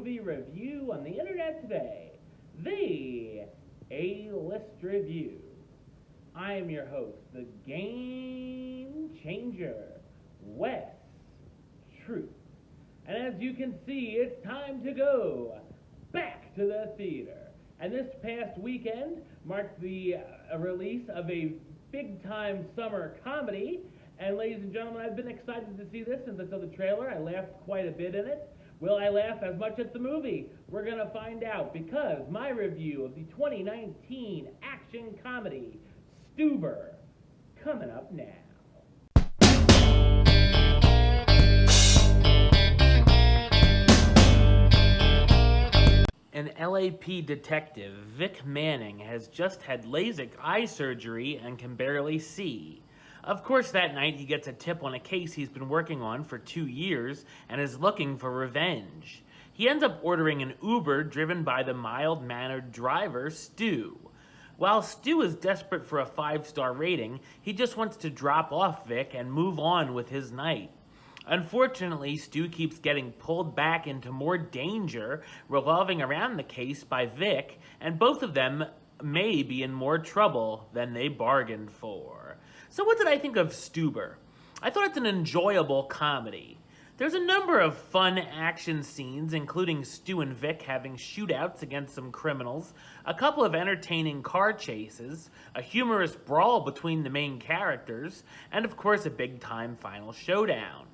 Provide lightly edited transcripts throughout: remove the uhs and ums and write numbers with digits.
movie review on the internet today, the A-List Review. I am your host, the Game Changer, Wes Truth. And as you can see, it's time to go back to the theater. And this past weekend marked the release of a big-time summer comedy. And ladies and gentlemen, I've been excited to see this since I saw the trailer. I laughed quite a bit in it. Will I laugh as much at the movie? We're going to find out, because my review of the 2019 action comedy, Stuber, coming up now. An LAP detective, Vic Manning, has just had LASIK eye surgery and can barely see. Of course, that night he gets a tip on a case he's been working on for 2 years and is looking for revenge. He ends up ordering an Uber driven by the mild-mannered driver, Stu. While Stu is desperate for a 5-star rating, he just wants to drop off Vic and move on with his night. Unfortunately, Stu keeps getting pulled back into more danger revolving around the case by Vic, and both of them may be in more trouble than they bargained for. So what did I think of Stuber? I thought it's an enjoyable comedy. There's a number of fun action scenes, including Stu and Vic having shootouts against some criminals, a couple of entertaining car chases, a humorous brawl between the main characters, and of course a big-time final showdown.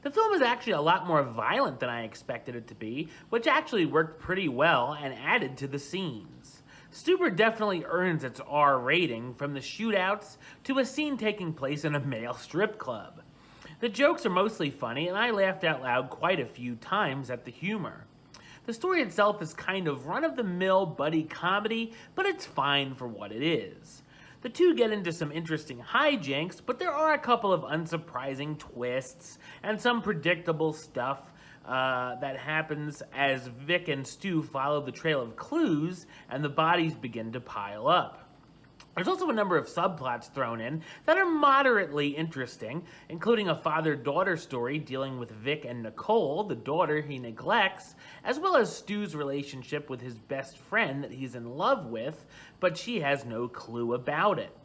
The film is actually a lot more violent than I expected it to be, which actually worked pretty well and added to the scenes. Stuber definitely earns its R rating, from the shootouts to a scene taking place in a male strip club. The jokes are mostly funny, and I laughed out loud quite a few times at the humor. The story itself is kind of run-of-the-mill buddy comedy, but it's fine for what it is. The two get into some interesting hijinks, but there are a couple of unsurprising twists and some predictable stuff that happens as Vic and Stu follow the trail of clues and the bodies begin to pile up. There's also a number of subplots thrown in that are moderately interesting, including a father-daughter story dealing with Vic and Nicole, the daughter he neglects, as well as Stu's relationship with his best friend that he's in love with, but she has no clue about it.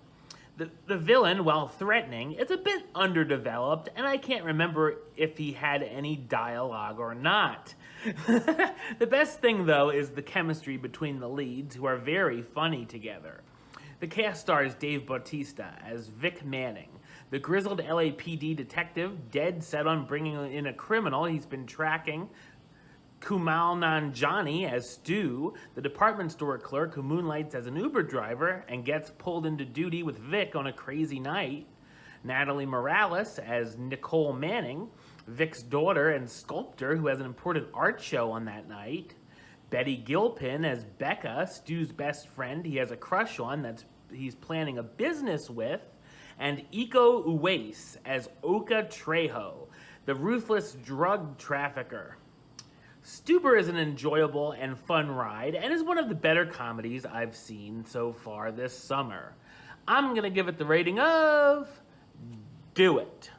The villain, while threatening, is a bit underdeveloped, and I can't remember if he had any dialogue or not. The best thing, though, is the chemistry between the leads, who are very funny together. The cast stars Dave Bautista as Vic Manning, the grizzled LAPD detective dead set on bringing in a criminal he's been tracking, Kumail Nanjiani as Stu, the department store clerk who moonlights as an Uber driver and gets pulled into duty with Vic on a crazy night, Natalie Morales as Nicole Manning, Vic's daughter and sculptor who has an important art show on that night, Betty Gilpin as Becca, Stu's best friend he has a crush on that he's planning a business with, and Iko Uwais as Oka Trejo, the ruthless drug trafficker. Stuber is an enjoyable and fun ride and is one of the better comedies I've seen so far this summer. I'm going to give it the rating of do it.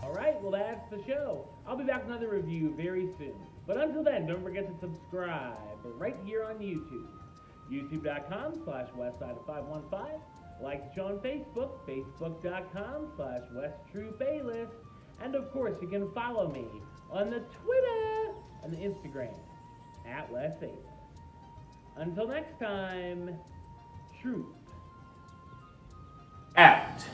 Alright, well that's the show. I'll be back with another review very soon. But until then, don't forget to subscribe right here on YouTube. YouTube.com/Westside515. Like the show on Facebook, Facebook.com/WestTrueBaylist. And of course, you can follow me on the Twitter and the Instagram @WesAce. Until next time, truth out.